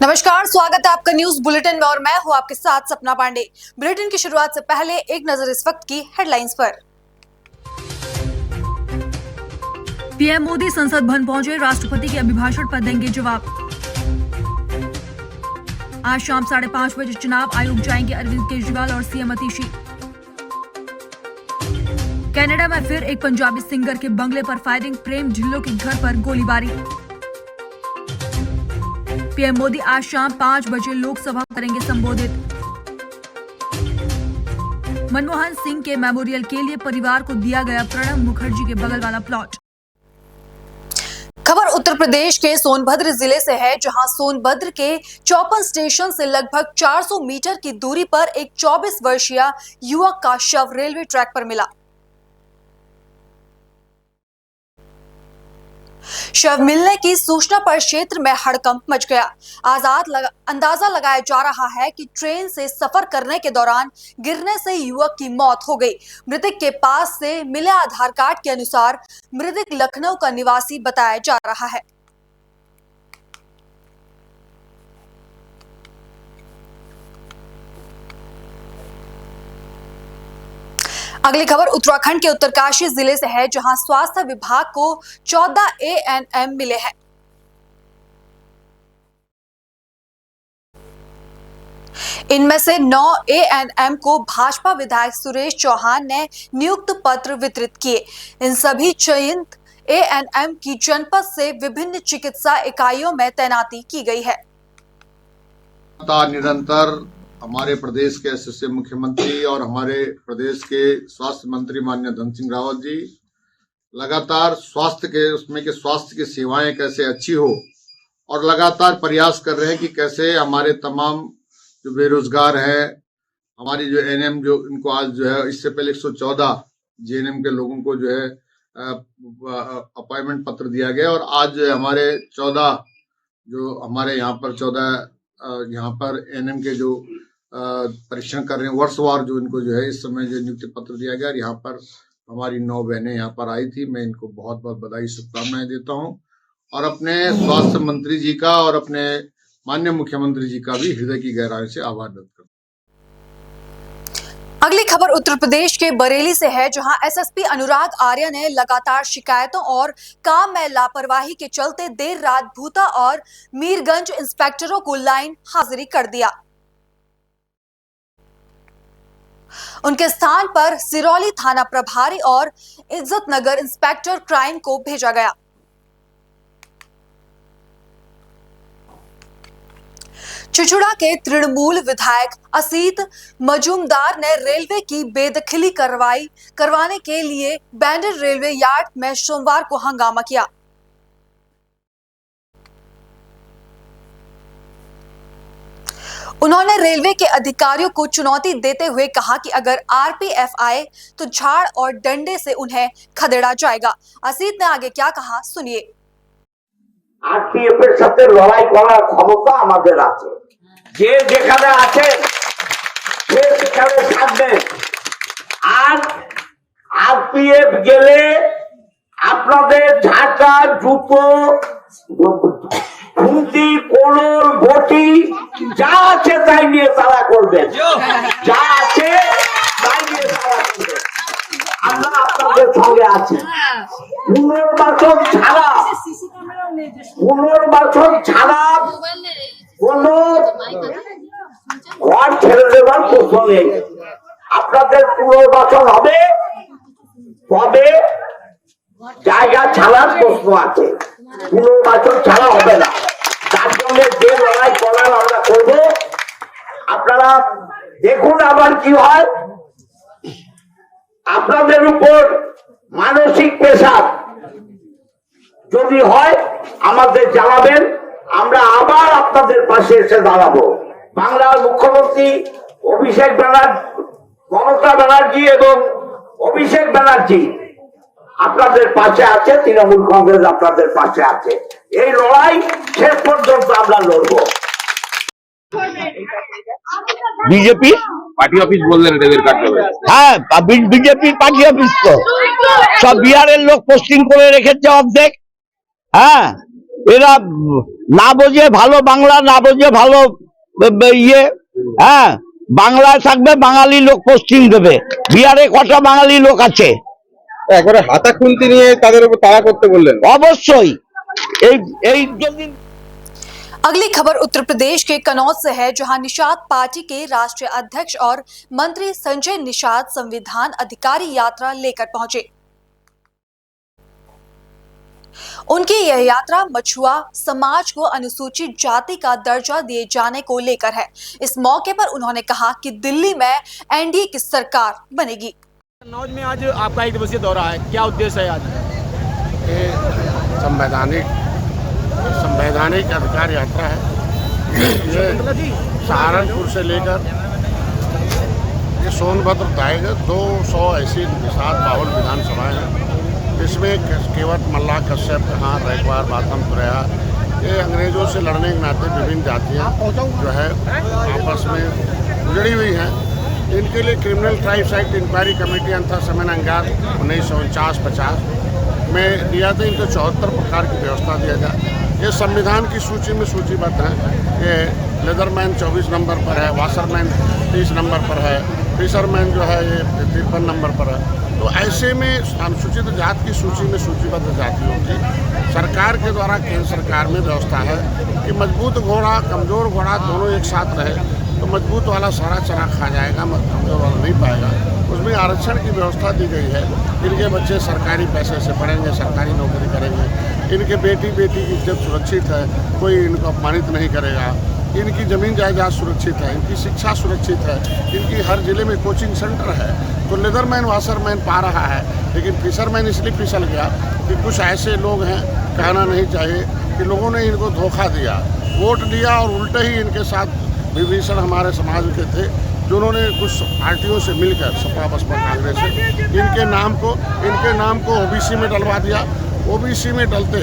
नमस्कार, स्वागत है आपका न्यूज बुलेटिन में और मैं हूं आपके साथ सपना पांडे। बुलेटिन की शुरुआत से पहले एक नजर इस वक्त की हेडलाइंस पर। पीएम मोदी संसद भवन पहुंचे, राष्ट्रपति के अभिभाषण पर देंगे जवाब। आज शाम 5:30 बजे चुनाव आयोग जाएंगे अरविंद केजरीवाल और सीएम अतिशी। कनाडा में फिर एक पंजाबी सिंगर के बंगले पर फायरिंग, प्रेम ढिल्लों के घर पर गोलीबारी। पीएम मोदी आज शाम 5 बजे लोकसभा करेंगे संबोधित। मनमोहन सिंह के मेमोरियल के लिए परिवार को दिया गया प्रणब मुखर्जी के बगल वाला प्लॉट। खबर उत्तर प्रदेश के सोनभद्र जिले से है, जहां सोनभद्र के चौपन स्टेशन से लगभग 400 मीटर की दूरी पर एक 24 वर्षीय युवक का शव रेलवे ट्रैक पर मिला। शव मिलने की सूचना पर क्षेत्र में हड़कंप मच गया। अंदाजा लगाया जा रहा है कि ट्रेन से सफर करने के दौरान गिरने से युवक की मौत हो गई। मृतक के पास से मिले आधार कार्ड के अनुसार मृतक लखनऊ का निवासी बताया जा रहा है। अगली खबर उत्तराखंड के उत्तरकाशी जिले से है, जहां स्वास्थ्य विभाग को 14 एएनएम मिले हैं। इनमें से 9 एएनएम को भाजपा विधायक सुरेश चौहान ने नियुक्त पत्र वितरित किए। इन सभी चयनित एएनएम की जनपद से विभिन्न चिकित्सा इकाइयों में तैनाती की गई है। निरंतर हमारे प्रदेश के यशस्वी मुख्यमंत्री और हमारे प्रदेश के स्वास्थ्य मंत्री माननीय धन सिंह रावत जी लगातार स्वास्थ्य की सेवाएं कैसे अच्छी हो और लगातार प्रयास कर रहे हैं कि कैसे हमारे तमाम जो बेरोजगार हैं, हमारी जो एएनएम जो इनको आज जो है, इससे पहले 114 जेएनएम के लोगों को जो है अपॉइंटमेंट पत्र दिया गया और आज जो है हमारे 14 जो हमारे यहाँ पर एएनएम के जो परीक्षण कर रहे हैं वर्षवार जो इनको जो है इस समय जो नियुक्ति पत्र दिया गया। यहाँ पर हमारी 9 बहनें यहाँ पर आई थी। मैं इनको बहुत बहुत बधाई शुभकामनाएं देता हूँ और अपने स्वास्थ्य मंत्री जी का और अपने माननीय मुख्यमंत्री जी का भी हृदय की गहराई से आभार व्यक्त करता हूँ। अगली खबर उत्तर प्रदेश के बरेली से है, जहां एसएसपी अनुराग आर्य ने लगातार शिकायतों और काम में लापरवाही के चलते देर रात भूता और मीरगंज इंस्पेक्टरों को लाइन हाजिरी कर दिया। उनके स्थान पर सिरौली थाना प्रभारी और इज्जत नगर इंस्पेक्टर क्राइम को भेजा गया। चुचुड़ा के तृणमूल विधायक असीत मजूमदार ने रेलवे की बेदखली करवाने के लिए बैंडर रेलवे यार्ड में सोमवार को हंगामा किया। उन्होंने रेलवे के अधिकारियों को चुनौती देते हुए कहा कि अगर आरपीएफ आए तो झाड़ और डंडे से उन्हें खदेड़ा जाएगा। असीत ने आगे क्या कहा, सुनिए। आरपीएफ এর সাথে লড়াই করার ক্ষমতা আমাদের আছে, যে যেখানে আছে সে সেখানে থাকবে। আর আরপিএফ গেলে আপনাদের ঝাঁটা জুতো খুন্তি কোলর বটি যা আছে তাই নিয়ে তারা করবেন, যা আছে তাই নিয়ে তারা করবেন। আমরা আপনাদের সঙ্গে আছি। পুনর্বাসন ছাড়া কোন ঘর ছেড়ে দেওয়ার প্রশ্ন নেই। আপনাদের পুনর্বাসন হবে, তবে জায়গা ছাড়ার প্রশ্ন আছে। পুনর্বাসন ছাড়া হবে না। তার জন্য যে লড়াই করার আমরা করব। আপনারা দেখুন আবার কি হয়। আপনাদের উপর মানসিক প্রেসার যদি হয় আমাদের জানাবেন, আমরা আবার আপনাদের পাশে এসে দাঁড়াবো। বাংলার মুখ্যমন্ত্রী মমতা ব্যানার্জি এবং অভিষেক ব্যানার্জি আপনাদের পাশে আছে, তৃণমূল কংগ্রেস আপনাদের পাশে আছে। এই লড়াই শেষ পর্যন্ত আমরা লড়বো। বিজেপি পার্টি অফিস বললেন এদের কাটবে। হ্যাঁ, বিজেপির পার্টি অফিস তো সব বিহারের লোক পোস্টিং করে রেখেছে অর্ধেক। হ্যাঁ, এরা না বোঝে ভালো বাংলা, না বোঝে ভালো ইয়ে। হ্যাঁ, বাংলায় থাকবে, বাঙালি লোক পোস্টিং দেবে। বিহারে কটা বাঙালি লোক আছে? একবারে হাতা খুন্তি নিয়ে তাদের উপর তাড়া করতে বললেন। অবশ্যই এই যদি। अगली खबर उत्तर प्रदेश के कनौज से है, जहां निषाद पार्टी के राष्ट्रीय अध्यक्ष और मंत्री संजय निषाद संविधान अधिकारी यात्रा लेकर पहुंचे। उनकी यह यात्रा मछुआ समाज को अनुसूचित जाति का दर्जा दिए जाने को लेकर है। इस मौके पर उन्होंने कहा कि दिल्ली में एनडीए की सरकार बनेगी। कन्नौज में आज आपका 1 दिवसीय दौरा है, क्या उद्देश्य है आज? ये संवैधानिक अधिकार यात्रा है। ये सहारनपुर से लेकर ये सोनभद्र तक 200 ऐसी 752 विधानसभाएं हैं। इसमें केवट, मल्ला, कश्यप, कहाँ, रैकवार, बाथम, तुरैया, ये अंग्रेजों से लड़ने के नाते विभिन्न जातियाँ जो है आपस में जुड़ी हुई हैं। इनके लिए criminal tribes act inquiry committee अंतर समन्वयकार 1949-50 में दिया था। इनको 74 प्रकार की व्यवस्था दिया जाए। ये संविधान की सूची में सूचीबद्ध है। ये लेदरमैन 24 नंबर पर है, वाशरमैन 30 नंबर पर है, फिशरमैन जो है ये 53 नंबर पर है। तो ऐसे में अनुसूचित जाति की सूची में सूचीबद्ध जातियों की सरकार के द्वारा केंद्र सरकार में व्यवस्था है कि मजबूत घोड़ा, कमज़ोर घोड़ा दोनों एक साथ रहे तो मजबूत वाला सारा चना खा जाएगा, कमज़ोर वाला नहीं पाएगा। उसमें आरक्षण की व्यवस्था दी गई है। इनके बच्चे सरकारी पैसे से पढ़ेंगे, सरकारी नौकरी करेंगे। इनके बेटी की इज्जत सुरक्षित है, कोई इनको अपमानित नहीं करेगा। इनकी ज़मीन जायदाद सुरक्षित है, इनकी शिक्षा सुरक्षित है, इनकी हर ज़िले में कोचिंग सेंटर है। तो लेदरमैन, वाशरमैन पा रहा है, लेकिन फिशरमैन इसलिए फिसल गया कि कुछ ऐसे लोग हैं, कहना नहीं चाहिए, कि लोगों ने इनको धोखा दिया, वोट दिया और उल्टे ही इनके साथ विभीषण हमारे समाज के थे, जिन्होंने कुछ पार्टियों से मिलकर सपा, बसपा, कांग्रेस से इनके नाम को ओबीसी में डलवा दिया। ओबीसी में डलते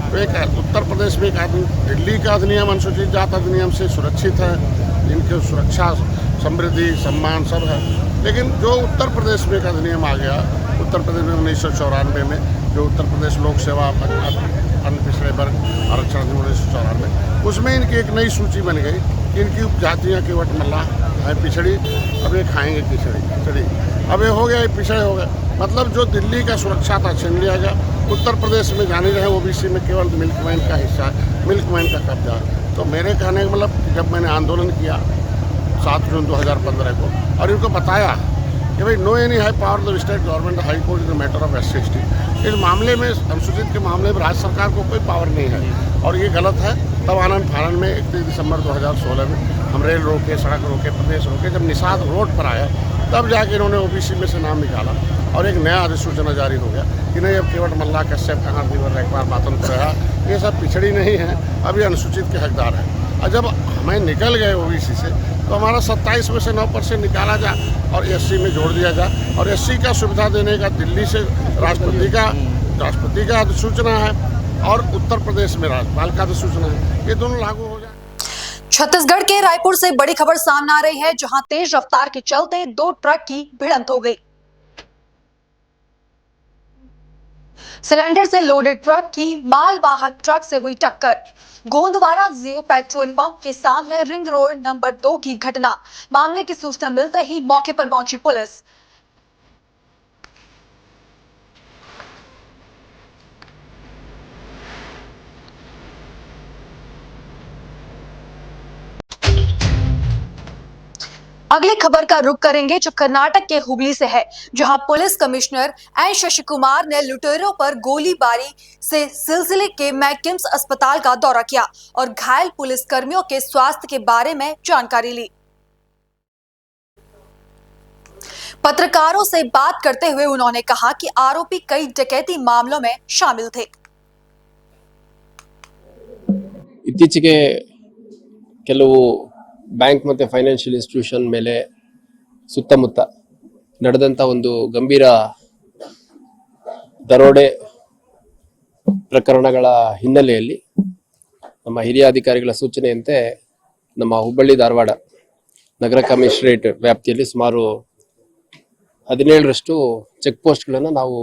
तो एक उत्तर प्रदेश में एक आदमी, दिल्ली का अधिनियम अनुसूचित जाति अधिनियम से सुरक्षित है, इनकी सुरक्षा, समृद्धि, सम्मान सब है। लेकिन जो उत्तर प्रदेश में एक अधिनियम आ गया, उत्तर प्रदेश में 1994 में जो उत्तर प्रदेश लोक सेवा अन्य पिछड़े वर्ग आरक्षण 1994, उसमें इनकी एक नई सूची बन गई। इनकी उपजातियाँ केवट, मल्ला है, पिछड़ी, अब ये खाएंगे खिचड़ी, अब ये हो गया, ये पिछड़े हो गए। मतलब जो दिल्ली का सुरक्षा था छीन लिया गया। उत्तर प्रदेश में जाने रहे ओबीसी में केवल मिल्कमैन का हिस्सा, मिल्कमैन का कब्जा। तो मेरे कहने का मतलब, जब मैंने आंदोलन किया 7 जून 2015 को और इनको बताया कि भाई no any high power the state government high court in the matter of SC/ST, इस मामले में अनुसूचित के मामले में राज्य सरकार को कोई पावर नहीं है और ये गलत है। तब आनंद फानन में 31 दिसंबर 2016 में हम रेल रोके, सड़क रोके, प्रदेश रोके। जब निषाद रोड पर आया तब जाके इन्होंने ओबीसी में से नाम निकाला और एक नया अधिसूचना जारी हो गया कि नहीं, अब केवट, मल्ला, कश्यप, कहाँ, रैकवार, बाथम, तुरैया ये सब पिछड़ी नहीं है, अभी अनुसूचित के हकदार हैं। और जब हमें निकल गए ओबीसी से तो हमारा 27 में से 9% निकाला जाए और SC में जोड़ दिया जाए। और SC का सुविधा देने का दिल्ली से राष्ट्रपति का अधिसूचना है और उत्तर प्रदेश में राज्यपाल का अधिसूचना है, ये दोनों लागू हो जाए। छत्तीसगढ़ के रायपुर से बड़ी खबर सामने आ रही है, जहां तेज रफ्तार के चलते 2 ट्रक की भिड़ंत हो गई। सिलेंडर से लोडेड ट्रक की मालवाहक ट्रक से हुई टक्कर। गोंदवाना जीरो पेट्रोल पंप के सामने रिंग रोड नंबर 2 की घटना। मामले की सूचना मिलते ही मौके पर पहुंची पुलिस। अगली खबर का रुख करेंगे जो कर्नाटक के हुबली से है, जहां police commissioner N Shashi Kumar ने लुटेरों पर गोलीबारी से सिलसिले के मैकिम्स अस्पताल का दौरा किया और घायल पुलिस कर्मियों के स्वास्थ्य के बारे में जानकारी ली। पत्रकारों से बात करते हुए उन्होंने कहा कि आरोपी कई डकैती मामलों में शामिल थे। इत्तीचेगे ಕೆಲವು ಬ್ಯಾಂಕ್ ಮತ್ತು ಫೈನಾನ್ಷಿಯಲ್ ಇನ್ಸ್ಟಿಟ್ಯೂಷನ್ ಮೇಲೆ ಸುತ್ತಮುತ್ತ ನಡೆದಂತ ಒಂದು ಗಂಭೀರ ದರೋಡೆ ಪ್ರಕರಣಗಳ ಹಿನ್ನೆಲೆಯಲ್ಲಿ ನಮ್ಮ ಹಿರಿಯ ಅಧಿಕಾರಿಗಳ ಸೂಚನೆಯಂತೆ ನಮ್ಮ ಹುಬ್ಬಳ್ಳಿ ಧಾರವಾಡ ನಗರ ಕಮಿಷನರೇಟ್ ವ್ಯಾಪ್ತಿಯಲ್ಲಿ ಸುಮಾರು 17ರಷ್ಟು ಚೆಕ್ ಪೋಸ್ಟ್ಗಳನ್ನು ನಾವು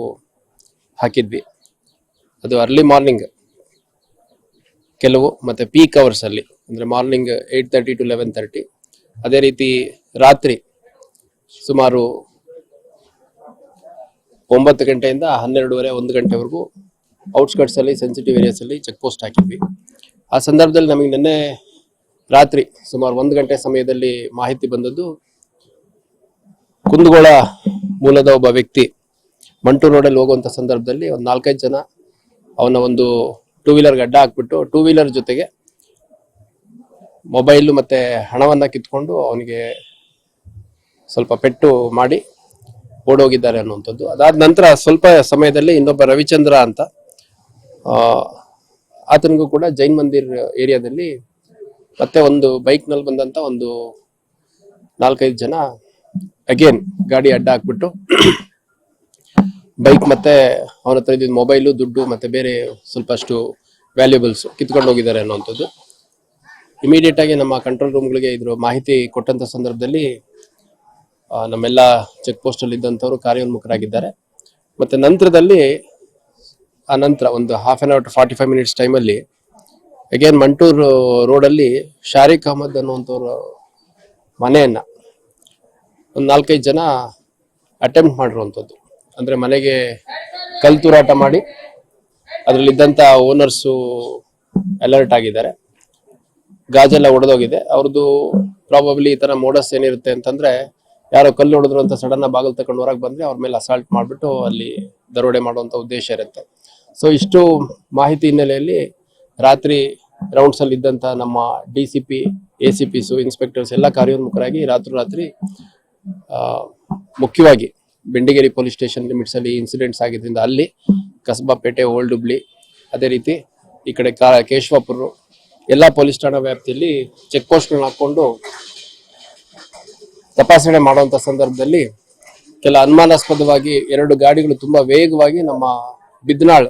ಹಾಕಿದ್ವಿ. ಅದು ಅರ್ಲಿ ಮಾರ್ನಿಂಗ್ ಕೆಲವು ಮತ್ತೆ ಪೀಕ್ ಅವರ್ಸ್ ಅಲ್ಲಿ ಅಂದ್ರೆ ಮಾರ್ನಿಂಗ್ 8:30 to 11:30, ಅದೇ ರೀತಿ ರಾತ್ರಿ ಸುಮಾರು 9 ಗಂಟೆಯಿಂದ 12:30 1 ಗಂಟೆವರೆಗೂ ಔಟ್ಸ್ಕಟ್ಸ್ ಅಲ್ಲಿ ಸೆನ್ಸಿಟಿವ್ ಏರಿಯಾಸ್ ಅಲ್ಲಿ ಚೆಕ್ ಪೋಸ್ಟ್ ಹಾಕಿದ್ವಿ. ಆ ಸಂದರ್ಭದಲ್ಲಿ ನಮಗೆ ನಿನ್ನೆ ರಾತ್ರಿ ಸುಮಾರು 1 ಗಂಟೆ ಸಮಯದಲ್ಲಿ ಮಾಹಿತಿ ಬಂದದ್ದು, ಕುಂದಗೋಳ ಮೂಲದ ಒಬ್ಬ ವ್ಯಕ್ತಿ ಮಂಟೂರ್ ರೋಡಲ್ಲಿ ಹೋಗುವಂತ ಸಂದರ್ಭದಲ್ಲಿ ಒಂದು 4-5 ಜನ ಅವನ ಒಂದು 2 ವೀಲರ್ಗೆ ಅಡ್ಡ ಹಾಕ್ಬಿಟ್ಟು 2 ವೀಲರ್ ಜೊತೆಗೆ ಮೊಬೈಲ್ ಮತ್ತೆ ಹಣವನ್ನ ಕಿತ್ಕೊಂಡು ಅವನಿಗೆ ಸ್ವಲ್ಪ ಪೆಟ್ಟು ಮಾಡಿ ಓಡೋಗಿದ್ದಾರೆ ಅನ್ನುವಂಥದ್ದು. ಅದಾದ ನಂತರ ಸ್ವಲ್ಪ ಸಮಯದಲ್ಲಿ ಇನ್ನೊಬ್ಬ ರವಿಚಂದ್ರ ಅಂತ ಆತನಿಗೂ ಕೂಡ ಜೈನ್ ಮಂದಿರ್ ಏರಿಯಾದಲ್ಲಿ ಮತ್ತೆ ಒಂದು ಬೈಕ್ ನಲ್ಲಿ ಬಂದಂತ ಒಂದು 4-5 ಜನ ಅಗೇನ್ ಗಾಡಿ ಅಡ್ಡ ಹಾಕ್ಬಿಟ್ಟು ಬೈಕ್ ಮತ್ತೆ ಅವನ ಹತ್ರ ಇದ್ದಿದ್ದ ಮೊಬೈಲು, ದುಡ್ಡು ಮತ್ತೆ ಬೇರೆ ಸ್ವಲ್ಪ ಅಷ್ಟು ವ್ಯಾಲ್ಯೂಬಲ್ಸ್ ಕಿತ್ಕೊಂಡು ಹೋಗಿದ್ದಾರೆ ಅನ್ನುವಂಥದ್ದು. ಇಮಿಡಿಯೇಟ್ ಆಗಿ ನಮ್ಮ ಕಂಟ್ರೋಲ್ ರೂಮ್ಗಳಿಗೆ ಇದ್ರ ಮಾಹಿತಿ ಕೊಟ್ಟಂತ ಸಂದರ್ಭದಲ್ಲಿ ನಮ್ಮೆಲ್ಲ ಚೆಕ್ ಪೋಸ್ಟ್ ಅಲ್ಲಿ ಇದ್ದಂಥವ್ರು ಕಾರ್ಯೋನ್ಮುಖರಾಗಿದ್ದಾರೆ. ಮತ್ತೆ ನಂತರದಲ್ಲಿ ಆ ನಂತರ ಒಂದು 1/2 hour to 45 minutes ಟೈಮಲ್ಲಿ ಅಗೇನ್ ಮಂಟೂರ್ ರೋಡಲ್ಲಿ ಶಾರಿಕ್ ಅಹಮದ್ ಅನ್ನುವಂಥವ್ರ ಮನೆಯನ್ನ ಒಂದು 4-5 ಜನ ಅಟೆಂಪ್ಟ್ ಮಾಡಿರುವಂಥದ್ದು. ಅಂದ್ರೆ ಮನೆಗೆ ಕಲ್ ತೂರಾಟ ಮಾಡಿ ಅದರಲ್ಲಿದ್ದಂತ ಓನರ್ಸು ಅಲರ್ಟ್ ಆಗಿದ್ದಾರೆ, ಗಾಜೆಲ್ಲ ಒಡೆದೋಗಿದೆ. ಅವ್ರದ್ದು ಪ್ರಾಬಬ್ಲಿ ಈ ತರ ಮೋಡಸ್ ಏನಿರುತ್ತೆ ಅಂತಂದ್ರೆ, ಯಾರೋ ಕಲ್ಲು ಹೊಡೆದ್ರು ಅಂತ ಸಡನ್ ಬಾಗಿಲು ತಗೊಂಡು ಹೊರಗೆ ಬಂದ್ರೆ ಅವ್ರ ಮೇಲೆ ಅಸಾಲ್ಟ್ ಮಾಡ್ಬಿಟ್ಟು ಅಲ್ಲಿ ದರೋಡೆ ಮಾಡುವಂತ ಉದ್ದೇಶ ಇರುತ್ತೆ. ಸೊ ಇಷ್ಟು ಮಾಹಿತಿ ಹಿನ್ನೆಲೆಯಲ್ಲಿ ರಾತ್ರಿ ರೌಂಡ್ಸ್ ಅಲ್ಲಿ ಇದ್ದಂತ ನಮ್ಮ DCP, ACPs, ಇನ್ಸ್ಪೆಕ್ಟರ್ಸ್ ಎಲ್ಲ ಕಾರ್ಯೋನ್ಮುಖರಾಗಿ ರಾತ್ರಿ ಮುಖ್ಯವಾಗಿ ಬೆಂಡಿಗೇರಿ ಪೊಲೀಸ್ ಸ್ಟೇಷನ್ ಲಿಮಿಟ್ಸ್ ಅಲ್ಲಿ ಇನ್ಸಿಡೆಂಟ್ಸ್ ಆಗಿದ್ರಿಂದ ಅಲ್ಲಿ ಕಸಬಾಪೇಟೆ, ಓಲ್ಡ್ ಹುಬ್ಳಿ, ಅದೇ ರೀತಿ ಈ ಕಡೆ ಕೇಶವಾಪುರ ಎಲ್ಲಾ ಪೊಲೀಸ್ ಠಾಣಾ ವ್ಯಾಪ್ತಿಯಲ್ಲಿ ಚೆಕ್ ಪೋಸ್ಟ್ಗಳನ್ನ ಹಾಕೊಂಡು ತಪಾಸಣೆ ಮಾಡುವಂತ ಸಂದರ್ಭದಲ್ಲಿ ಕೆಲ ಅನುಮಾನಾಸ್ಪದವಾಗಿ 2 ಗಾಡಿಗಳು ತುಂಬಾ ವೇಗವಾಗಿ ನಮ್ಮ ಬಿದ್ನಾಳ್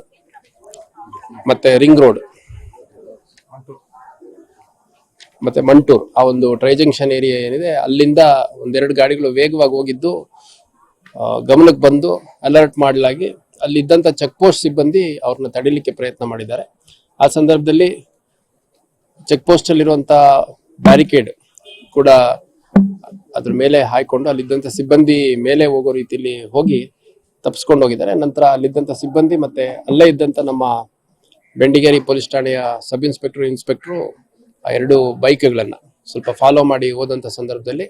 ಮತ್ತೆ ರಿಂಗ್ ರೋಡ್ ಮತ್ತೆ ಮಂಟೂರ್ ಆ ಒಂದು ಟ್ರೈ ಜಂಕ್ಷನ್ ಏರಿಯಾ ಏನಿದೆ ಅಲ್ಲಿಂದ 1-2 ಗಾಡಿಗಳು ವೇಗವಾಗಿ ಹೋಗಿದ್ದು ಗಮನಕ್ಕೆ ಬಂದು ಅಲರ್ಟ್ ಮಾಡಲಾಗಿ ಅಲ್ಲಿದ್ದಂತ ಚೆಕ್ ಪೋಸ್ಟ್ ಸಿಬ್ಬಂದಿ ಅವ್ರನ್ನ ತಡಿಲಿಕ್ಕೆ ಪ್ರಯತ್ನ ಮಾಡಿದ್ದಾರೆ. ಆ ಸಂದರ್ಭದಲ್ಲಿ ಚೆಕ್ ಪೋಸ್ಟ್ ಅಲ್ಲಿರುವಂತ ಬ್ಯಾರಿಕೇಡ್ ಕೂಡ ಅದ್ರ ಮೇಲೆ ಹಾಯ್ಕೊಂಡು ಅಲ್ಲಿದ್ದಂತ ಸಿಬ್ಬಂದಿ ಮೇಲೆ ಹೋಗೋ ರೀತಿಯಲ್ಲಿ ಹೋಗಿ ತಪ್ಪಿಸ್ಕೊಂಡು ಹೋಗಿದ್ದಾರೆ. ನಂತರ ಅಲ್ಲಿದ್ದಂತ ಸಿಬ್ಬಂದಿ ಮತ್ತೆ ಅಲ್ಲೇ ಇದ್ದಂತ ನಮ್ಮ ಬೆಂಡಿಗೇರಿ ಪೊಲೀಸ್ ಠಾಣೆಯ ಸಬ್ ಇನ್ಸ್ಪೆಕ್ಟರ್ ಆ 2 ಬೈಕ್ಗಳನ್ನ ಸ್ವಲ್ಪ ಫಾಲೋ ಮಾಡಿ ಹೋದಂತ ಸಂದರ್ಭದಲ್ಲಿ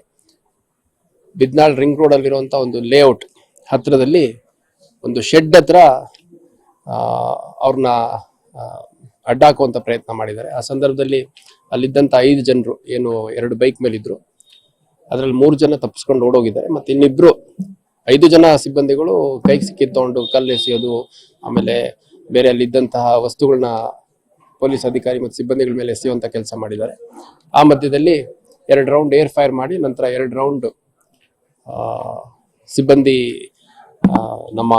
ಬಿದ್ನಾಳ್ ರಿಂಗ್ ರೋಡ್ ಅಲ್ಲಿರುವಂತ ಒಂದು ಲೇಔಟ್ ಹತ್ರದಲ್ಲಿ ಒಂದು ಶೆಡ್ ಹತ್ರ ಅವ್ರನ್ನ ಅಡ್ಡ ಹಾಕುವಂತ ಪ್ರಯತ್ನ ಮಾಡಿದ್ದಾರೆ. ಆ ಸಂದರ್ಭದಲ್ಲಿ ಅಲ್ಲಿದ್ದಂತ 5 ಜನರು ಏನು 2 ಬೈಕ್ ಮೇಲಿದ್ರು ಅದ್ರಲ್ಲಿ 3 ಜನ ತಪ್ಪಿಸ್ಕೊಂಡು ಓಡೋಗಿದ್ದಾರೆ. ಮತ್ತೆ ಇನ್ನಿಬ್ರು 5 ಜನ ಸಿಬ್ಬಂದಿಗಳು ಕೈಗೆ ಸಿಕ್ಕಿತ್ತೊಂಡು ಕಲ್ಲು ಎಸೆಯೋದು, ಆಮೇಲೆ ಬೇರೆ ಅಲ್ಲಿದ್ದಂತಹ ವಸ್ತುಗಳನ್ನ ಪೊಲೀಸ್ ಅಧಿಕಾರಿ ಮತ್ತು ಸಿಬ್ಬಂದಿಗಳ ಮೇಲೆ ಎಸೆಯುವಂತ ಕೆಲಸ ಮಾಡಿದ್ದಾರೆ. ಆ ಮಧ್ಯದಲ್ಲಿ 2 ರೌಂಡ್ ಏರ್ ಫೈರ್ ಮಾಡಿ ನಂತರ 2 ರೌಂಡ್ ಸಿಬ್ಬಂದಿ ನಮ್ಮ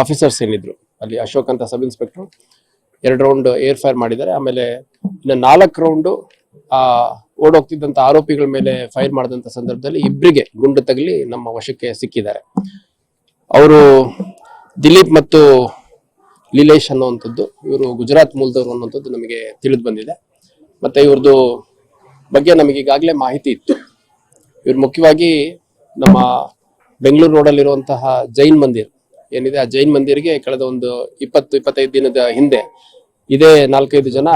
ಆಫೀಸರ್ಸ್ ಏನಿದ್ರು ಅಲ್ಲಿ ಅಶೋಕ್ ಅಂತ sub inspector 2 round air fire ಮಾಡಿದ್ದಾರೆ. ಆಮೇಲೆ ಇನ್ನು 4 ರೌಂಡ್ ಓಡೋಗ್ತಿದ್ದಂತ ಆರೋಪಿಗಳ ಮೇಲೆ ಫೈರ್ ಮಾಡಿದಂತ ಸಂದರ್ಭದಲ್ಲಿ 2 ಗುಂಡು ತಗಲಿ ನಮ್ಮ ವಶಕ್ಕೆ ಸಿಕ್ಕಿದ್ದಾರೆ. ಅವರು ದಿಲೀಪ್ ಮತ್ತು ಲೀಲೇಶ್ ಅನ್ನುವಂಥದ್ದು, ಇವರು ಗುಜರಾತ್ ಮೂಲದವರು ಅನ್ನುವಂಥದ್ದು ನಮಗೆ ತಿಳಿದು ಬಂದಿದೆ. ಮತ್ತೆ ಇವ್ರದ್ದು ಬಗ್ಗೆ ನಮಗೆ ಈಗಾಗಲೇ ಮಾಹಿತಿ ಇತ್ತು. ಇವ್ರು ಮುಖ್ಯವಾಗಿ ನಮ್ಮ ಬೆಂಗಳೂರು ರೋಡಲ್ಲಿರುವಂತಹ ಜೈನ್ ಮಂದಿರ್ ಏನಿದೆ, ಆ ಜೈನ್ ಮಂದಿರ್ಗೆ ಕಳೆದ ಒಂದು 20-25 ದಿನದ ಹಿಂದೆ ಇದೇ 4-5 ಜನ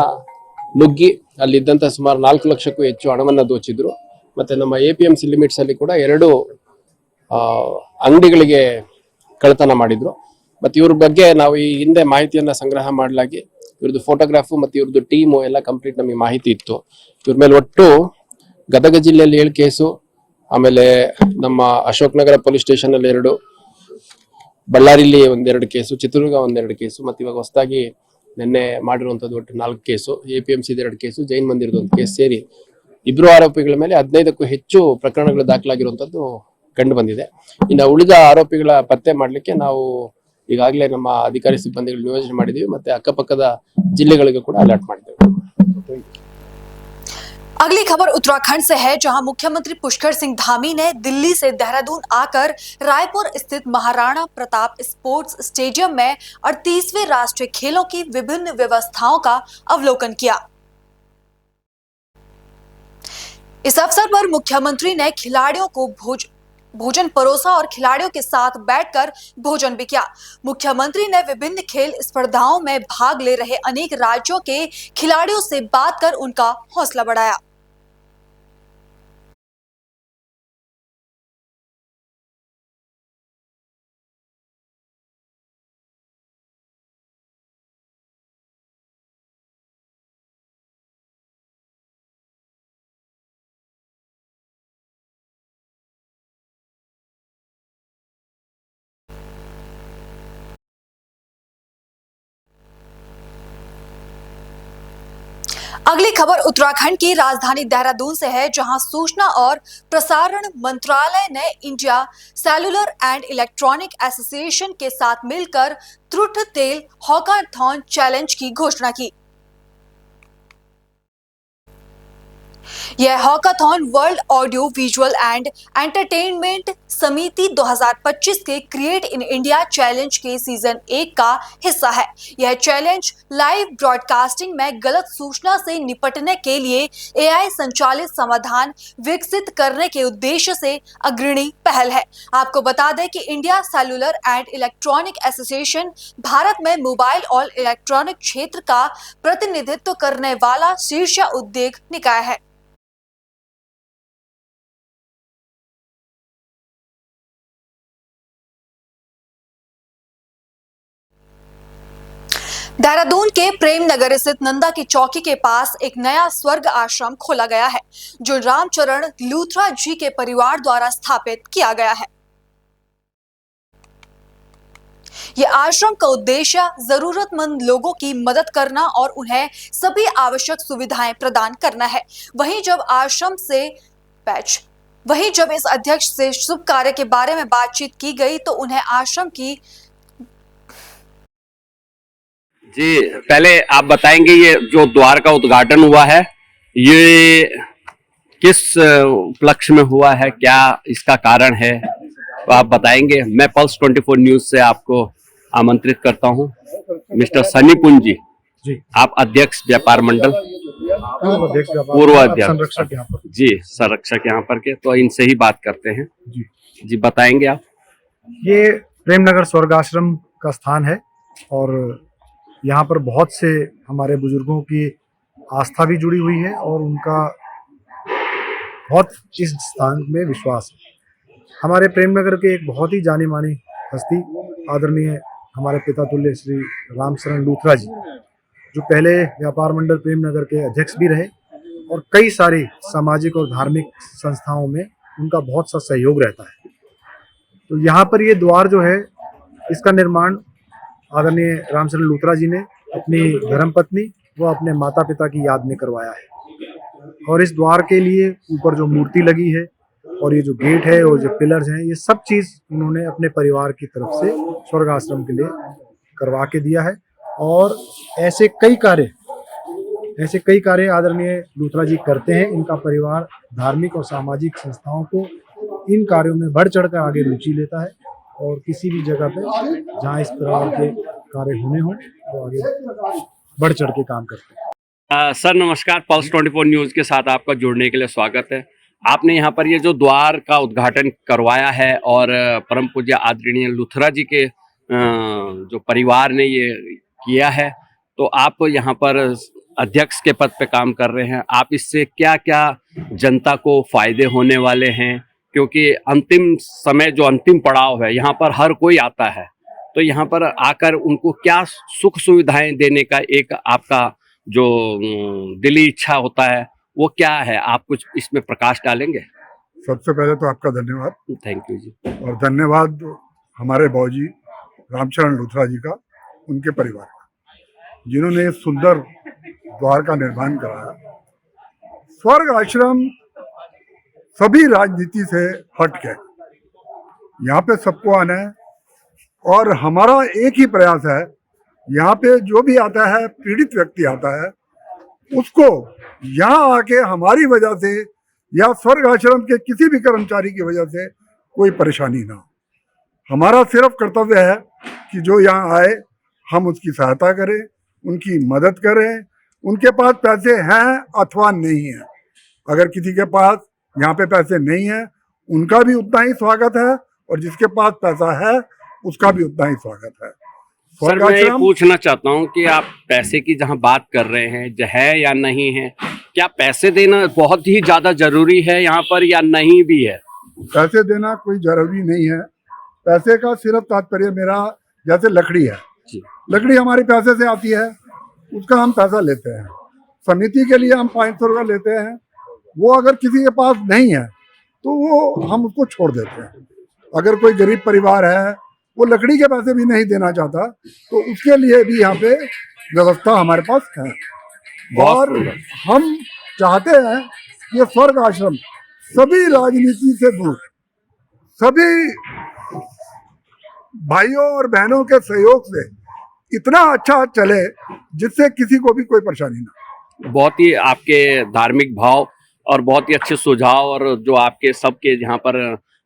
ನುಗ್ಗಿ ಅಲ್ಲಿದ್ದಂತ ಸುಮಾರು 4 ಲಕ್ಷಕ್ಕೂ ಹೆಚ್ಚು ಹಣವನ್ನ ದೋಚಿದ್ರು. ಮತ್ತೆ ನಮ್ಮ APMC ಲಿಮಿಟ್ಸ್ ಅಲ್ಲಿ ಕೂಡ 2 ಅಂಗಡಿಗಳಿಗೆ ಕಳ್ಳತನ ಮಾಡಿದ್ರು. ಮತ್ತೆ ಇವ್ರ ಬಗ್ಗೆ ನಾವು ಈ ಹಿಂದೆ ಮಾಹಿತಿಯನ್ನ ಸಂಗ್ರಹ ಮಾಡಲಾಗಿ ಇವ್ರದ್ದು ಫೋಟೋಗ್ರಾಫು ಮತ್ತೆ ಇವ್ರದ್ದು ಟೀಮು ಎಲ್ಲ ಕಂಪ್ಲೀಟ್ ನಮಗೆ ಮಾಹಿತಿ ಇತ್ತು. ಇವ್ರ ಮೇಲೆ ಒಟ್ಟು ಗದಗ ಜಿಲ್ಲೆಯಲ್ಲಿ 7 ಕೇಸು, ಆಮೇಲೆ ನಮ್ಮ ಅಶೋಕ್ ನಗರ ಪೊಲೀಸ್ ಸ್ಟೇಷನ್ ಅಲ್ಲಿ 2, ಬಳ್ಳಾರಿಲಿ 1-2 ಕೇಸು, ಚಿತ್ರದುರ್ಗ 1-2 ಕೇಸು, ಮತ್ತೆ ಇವಾಗ ಹೊಸದಾಗಿ ನಿನ್ನೆ ಮಾಡಿರುವಂತದ್ದು ಒಟ್ಟು 4 ಕೇಸು, APMC 2 ಕೇಸು, ಜೈನ್ ಮಂದಿರದ 1 ಕೇಸ್ ಸೇರಿ 2 ಆರೋಪಿಗಳ ಮೇಲೆ 15ಕ್ಕೂ ಹೆಚ್ಚು ಪ್ರಕರಣಗಳು ದಾಖಲಾಗಿರುವಂತದ್ದು ಕಂಡು ಬಂದಿದೆ. ಇನ್ನು ಉಳಿದ ಆರೋಪಿಗಳ ಪತ್ತೆ ಮಾಡಲಿಕ್ಕೆ ನಾವು ಈಗಾಗಲೇ ನಮ್ಮ ಅಧಿಕಾರಿ ಸಿಬ್ಬಂದಿಗಳು ನಿಯೋಜನೆ ಮಾಡಿದೀವಿ, ಮತ್ತೆ ಅಕ್ಕಪಕ್ಕದ ಜಿಲ್ಲೆಗಳಿಗೂ ಕೂಡ ಅಲರ್ಟ್ ಮಾಡಿದ್ದೇವೆ. अगली खबर उत्तराखंड से है, जहां मुख्यमंत्री पुष्कर सिंह धामी ने दिल्ली से देहरादून आकर रायपुर स्थित महाराणा प्रताप स्पोर्ट्स स्टेडियम में 38वें राष्ट्रीय खेलों की विभिन्न व्यवस्थाओं का अवलोकन किया। इस अवसर पर मुख्यमंत्री ने खिलाड़ियों को भोजन परोसा और खिलाड़ियों के साथ बैठकर भोजन भी किया। मुख्यमंत्री ने विभिन्न खेल स्पर्धाओं में भाग ले रहे अनेक राज्यों के खिलाड़ियों से बात कर उनका हौसला बढ़ाया। अगली खबर उत्तराखंड की राजधानी देहरादून से है, जहां सूचना और प्रसारण मंत्रालय ने India cellular and electronic association के साथ मिलकर ट्रुथ टेल हॉकाथॉन चैलेंज की घोषणा की। यह hackathon world audio visual and entertainment समिति 2025 के क्रिएट इन इंडिया चैलेंज के सीजन 1 का हिस्सा है। यह चैलेंज लाइव ब्रॉडकास्टिंग में गलत सूचना से निपटने के लिए एआई संचालित समाधान विकसित करने के उद्देश्य से अग्रणी पहल है। आपको बता दें कि India cellular and electronic association Bharat में मोबाइल और इलेक्ट्रॉनिक क्षेत्र का प्रतिनिधित्व करने वाला शीर्ष उद्योग निकाय है। देहरादून के प्रेम नगर स्थित नंदा की चौकी के पास एक नया स्वर्ग आश्रम खोला गया है, जो रामचरण लूथरा जी के परिवार द्वारा स्थापित किया गया है। यह आश्रम का उद्देश्य जरूरतमंद लोगों की मदद करना और उन्हें सभी आवश्यक सुविधाएं प्रदान करना है। वहीं जब इस अध्यक्ष से शुभ कार्य के बारे में बातचीत की गई तो उन्हें आश्रम की जी, पहले आप बताएंगे ये जो द्वार का उद्घाटन हुआ है ये किस उपलक्ष्य में हुआ है, क्या इसका कारण है, तो आप बताएंगे। मैं पल्स 24 न्यूज से आपको आमंत्रित करता हूं। मिस्टर सनी पुंजी जी, आप अध्यक्ष व्यापार मंडल, पूर्व अध्यक्ष जी, संरक्षक यहाँ पर के, तो इनसे ही बात करते हैं जी बताएंगे आप। ये प्रेमनगर स्वर्ग आश्रम का स्थान है और यहाँ पर बहुत से हमारे बुजुर्गों की आस्था भी जुड़ी हुई है और उनका बहुत इस स्थान में विश्वास है। हमारे प्रेमनगर के एक बहुत ही जानी मानी हस्ती आदरणीय हमारे पिता तुल्य श्री रामचरण लूथरा जी, जो पहले व्यापार मंडल प्रेमनगर के अध्यक्ष भी रहे और कई सारी सामाजिक और धार्मिक संस्थाओं में उनका बहुत सा सहयोग रहता है। तो यहाँ पर ये द्वार जो है, इसका निर्माण आदरणीय रामचरण लूथरा जी ने अपनी धर्मपत्नी व अपने माता पिता की याद में करवाया है। और इस द्वार के लिए ऊपर जो मूर्ति लगी है और ये जो गेट है और जो पिलर्स हैं, ये सब चीज़ उन्होंने अपने परिवार की तरफ से स्वर्ग आश्रम के लिए करवा के दिया है। और ऐसे कई कार्य आदरणीय लूथरा जी करते हैं। इनका परिवार धार्मिक और सामाजिक संस्थाओं को इन कार्यों में बढ़ चढ़कर आगे रुचि लेता है और किसी भी जगह पे जहाँ इस तरह के कार्य होने हों तो आगे बढ़ चढ़ के काम करते हैं। सर नमस्कार, पल्स 24 न्यूज के साथ आपका जुड़ने के लिए स्वागत है। आपने यहाँ पर ये जो द्वार का उद्घाटन करवाया है और परम पूज्य आदरणीय लूथरा जी के जो परिवार ने ये किया है, तो आप यहाँ पर अध्यक्ष के पद पे काम कर रहे हैं। आप इससे क्या क्या जनता को फायदे होने वाले हैं, क्योंकि अंतिम समय जो अंतिम पड़ाव है यहाँ पर हर कोई आता है, तो यहाँ पर आकर उनको क्या सुख सुविधाएं देने का एक आपका जो दिली इच्छा होता है वो क्या है, आप कुछ इसमें प्रकाश डालेंगे? सबसे पहले तो आपका धन्यवाद। थैंक यू जी। और धन्यवाद हमारे बाबूजी रामचरण लूथरा जी का, उनके परिवार का, जिन्होंने इस सुंदर द्वार का निर्माण कराया। स्वर्ग आश्रम सभी राजनीति से हट के यहाँ पे सबको आना है और हमारा एक ही प्रयास है, यहाँ पे जो भी आता है, पीड़ित व्यक्ति आता है, उसको यहाँ आके हमारी वजह से या स्वर्ग आश्रम के किसी भी कर्मचारी की वजह से कोई परेशानी ना हो। हमारा सिर्फ कर्तव्य है कि जो यहाँ आए हम उसकी सहायता करें, उनकी मदद करें। उनके पास पैसे हैं अथवा नहीं है, अगर किसी के पास यहाँ पे पैसे नहीं है उनका भी उतना ही स्वागत है, और जिसके पास पैसा है उसका भी उतना ही स्वागत है। सर मैं ये पूछना चाहता हूँ कि आप पैसे की जहाँ बात कर रहे हैं है या नहीं है, क्या पैसे देना बहुत ही ज्यादा जरूरी है यहाँ पर या नहीं भी है? पैसे देना कोई जरूरी नहीं है। पैसे का सिर्फ तात्पर्य मेरा, जैसे लकड़ी है, लकड़ी हमारे पैसे से आती है, उसका हम पैसा लेते हैं। समिति के लिए हम 500 रुपये लेते हैं, वो अगर किसी के पास नहीं है तो वो हम उसको छोड़ देते हैं। अगर कोई गरीब परिवार है वो लकड़ी के पैसे भी नहीं देना चाहता तो उसके लिए भी यहाँ पे व्यवस्था हमारे पास है। और हम चाहते हैं कि ये स्वर्ग आश्रम सभी राजनीति से दूर, सभी भाइयों और बहनों के सहयोग से इतना अच्छा चले जिससे किसी को भी कोई परेशानी ना। बहुत ही आपके धार्मिक भाव और बहुत ही अच्छे सुझाव, और जो आपके सबके यहाँ पर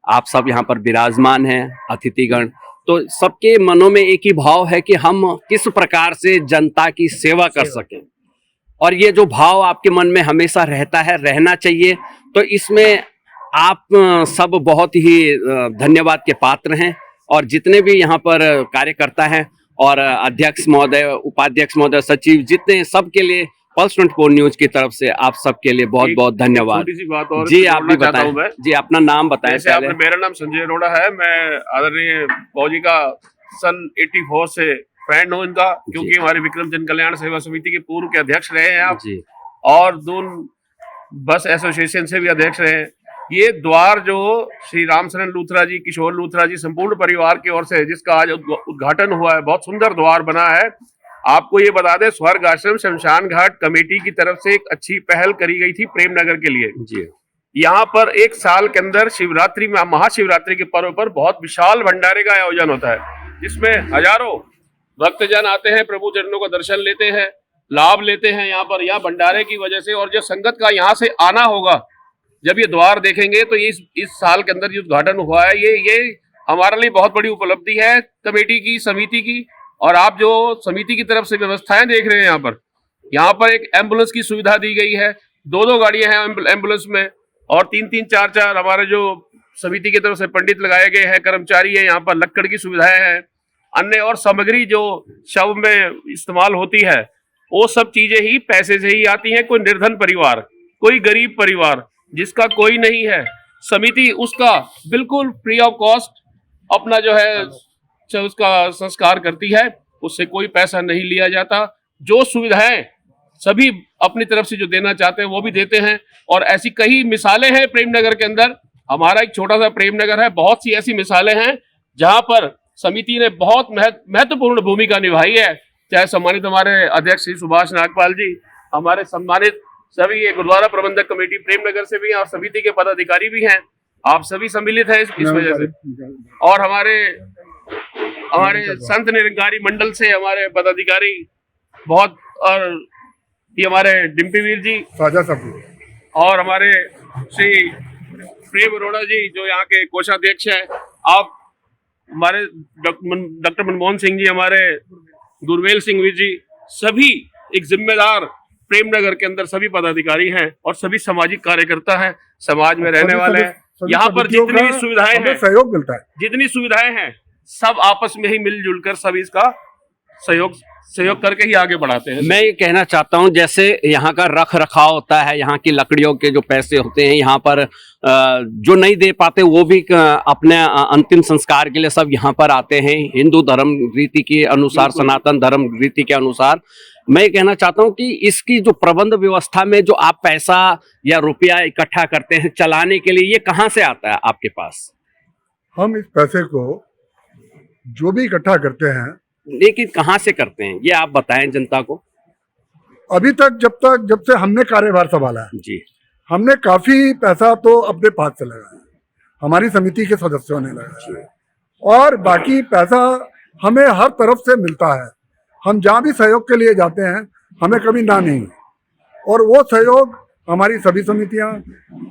आप सब यहाँ पर विराजमान हैं अतिथिगण, तो सबके मनों में एक ही भाव है कि हम किस प्रकार से जनता की सेवा कर सकें, और ये जो भाव आपके मन में हमेशा रहता है, रहना चाहिए। तो इसमें आप सब बहुत ही धन्यवाद के पात्र हैं, और जितने भी यहाँ पर कार्यकर्ता हैं और अध्यक्ष महोदय, उपाध्यक्ष महोदय, सचिव, जितने सबके लिए पल्स 24 न्यूज की तरफ से आप सबके लिए बहुत बहुत धन्यवाद। छोटी सी बात और जी आप भी बताएं। जी अपना नाम बताएं। मेरा नाम संजय अरोड़ा है। मैं आदरणीय फौजी का सन 84 से फ्रेंड हूँ इनका, क्योंकि हमारे विक्रम जन कल्याण सेवा समिति के पूर्व के अध्यक्ष रहे हैं आप जी, और दून बस एसोसिएशन से भी अध्यक्ष रहे हैं। ये द्वार जो श्री रामशरण लूथरा जी, किशोर लूथरा जी संपूर्ण परिवार की ओर से जिसका आज उद्घाटन हुआ है, बहुत सुंदर द्वार बना है। आपको ये बता दें, स्वर्ग आश्रम शमशान घाट कमेटी की तरफ से एक अच्छी पहल करी गई थी प्रेमनगर के लिए जी। यहाँ पर एक साल के अंदर शिवरात्रि में, महाशिवरात्रि के पर्व पर बहुत विशाल भंडारे का आयोजन होता है, जिसमें हजारों भक्तजन आते हैं, प्रभु चरणों का दर्शन लेते हैं, लाभ लेते हैं यहाँ पर। यहाँ भंडारे की वजह से, और जो संगत का यहाँ से आना होगा, जब ये द्वार देखेंगे तो इस साल के अंदर जो उद्घाटन हुआ है, ये हमारे लिए बहुत बड़ी उपलब्धि है कमेटी की, समिति की। और आप जो समिति की तरफ से व्यवस्थाएं देख रहे हैं यहाँ पर एक एम्बुलेंस की सुविधा दी गई है, 2 गाड़ियां हैं एम्बुलेंस में, और 3-3, 4-4 हमारे जो समिति की तरफ से पंडित लगाए गए हैं, कर्मचारी है, यहाँ पर लक्कड़ की सुविधाएं हैं, अन्य और सामग्री जो शव में इस्तेमाल होती है, वो सब चीजें ही पैसे से ही आती हैं। कोई निर्धन परिवार, कोई गरीब परिवार जिसका कोई नहीं है, समिति उसका बिल्कुल फ्री ऑफ कॉस्ट अपना जो है उसका संस्कार करती है, उससे कोई पैसा नहीं लिया जाता। जो सुविधाएं सभी अपनी तरफ से जो देना चाहते हैं वो भी देते हैं, और ऐसी कई मिसालें हैं प्रेमनगर के अंदर। हमारा एक छोटा सा प्रेमनगर है, बहुत सी ऐसी मिसालें हैं जहां पर समिति ने बहुत महत्वपूर्ण भूमिका निभाई है। चाहे सम्मानित हमारे अध्यक्ष श्री सुभाष नागपाल जी, हमारे सम्मानित सभी गुरुद्वारा प्रबंधक कमेटी प्रेमनगर से भी हैं, और समिति के पदाधिकारी भी हैं, आप सभी सम्मिलित हैं इस वजह से। और हमारे संत निरंकारी मंडल से हमारे पदाधिकारी बहुत, और ये हमारे डिम्पी वीर जी साझा सब, और हमारे श्री प्रेम अरोड़ा जी जो यहाँ के कोषाध्यक्ष हैं, आप हमारे डॉक्टर मनमोहन सिंह जी, हमारे गुरवेल सिंह वीर जी, सभी एक जिम्मेदार प्रेमनगर के अंदर सभी पदाधिकारी हैं और सभी सामाजिक कार्यकर्ता हैं, समाज में रहने वाले हैं। यहाँ पर जितनी भी सुविधाएं हैं, सहयोग मिलता है, जितनी सुविधाएं हैं, सब आपस में ही मिलजुल कर सब इसका सहयोग करके ही आगे बढ़ाते हैं। मैं ये कहना चाहता हूँ, जैसे यहाँ का रख रखाव होता है, यहाँ की लकड़ियों के जो पैसे होते हैं, यहाँ पर जो नहीं दे पाते वो भी अपने अंतिम संस्कार के लिए सब यहाँ पर आते हैं, हिंदू धर्म रीति के अनुसार, सनातन धर्म रीति के अनुसार। मैं ये कहना चाहता हूँ कि इसकी जो प्रबंध व्यवस्था में जो आप पैसा या रुपया इकट्ठा करते हैं चलाने के लिए, ये कहाँ से आता है आपके पास? हम इस पैसे को जो भी इकट्ठा करते हैं, लेकिन कहाँ से करते हैं ये आप बताएं जनता को। अभी तक जब से हमने कार्यभार संभाला है जी, हमने काफी पैसा तो अपने पास से लगाया, हमारी समिति के सदस्यों ने लगाया, और बाकी पैसा हमें हर तरफ से मिलता है। हम जहाँ भी सहयोग के लिए जाते हैं हमें कभी ना नहीं, और वो सहयोग हमारी सभी समितियाँ,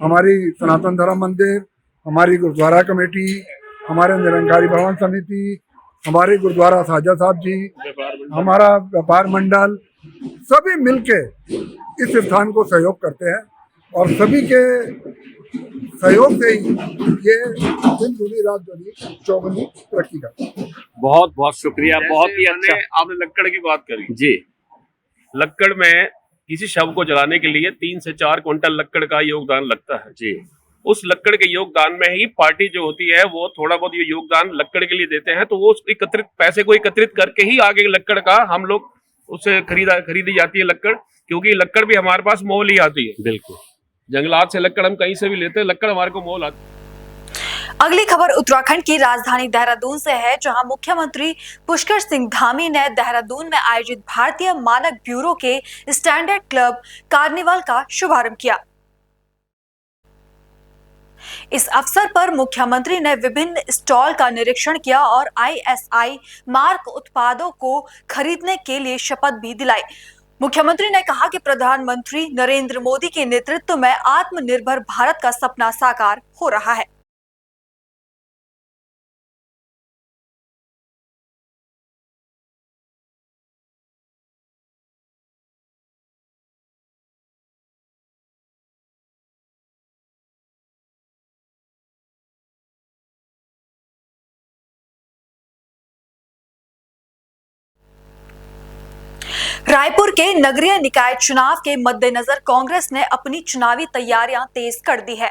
हमारी सनातन धर्म मंदिर, हमारी गुरुद्वारा कमेटी, हमारे निरंकारी भवन समिति, हमारे गुरुद्वारा साजा साहब जी, हमारा व्यापार मंडल, सभी मिलके इस स्थान को सहयोग करते हैं। और सभी के सहयोग से ही ये दिन दूनी रात दूनी चौगुनी तरक्की करता। बहुत बहुत शुक्रिया, बहुत ही अच्छा। आपने लक्कड़ की बात करी जी, लक्कड़ में किसी शव को जलाने के लिए 3 से 4 क्विंटल लक्कड़ का योगदान लगता है जी। उस लक्कड़ के योगदान में ही पार्टी जो होती है वो थोड़ा बहुत ये योगदान लक्कड़ के लिए देते हैं, तो वो एकत्रित पैसे को एकत्रित करके ही आगे लक्कड़ का हम लोग उससे खरीदी जाती है लक्कड़, क्योंकि लक्कड़ भी हमारे पास मोल ही आती है। बिल्कुल, जंगलात से लक्कड़ हम कहीं से भी लेते हैं, लक्कड़ हमारे को मोल आती है। अगली खबर उत्तराखंड की राजधानी देहरादून से है, जहां मुख्यमंत्री पुष्कर सिंह धामी ने देहरादून में आयोजित भारतीय मानक ब्यूरो के स्टैंडर्ड क्लब कार्निवल का शुभारंभ किया। इस अवसर पर मुख्यमंत्री ने विभिन्न स्टॉल का निरीक्षण किया और ISI मार्क उत्पादों को खरीदने के लिए शपथ भी दिलाई। मुख्यमंत्री ने कहा कि प्रधानमंत्री नरेंद्र मोदी के नेतृत्व में आत्मनिर्भर भारत का सपना साकार हो रहा है। रायपुर के नगरीय निकाय चुनाव के मद्देनजर कांग्रेस ने अपनी चुनावी तैयारियां तेज कर दी है।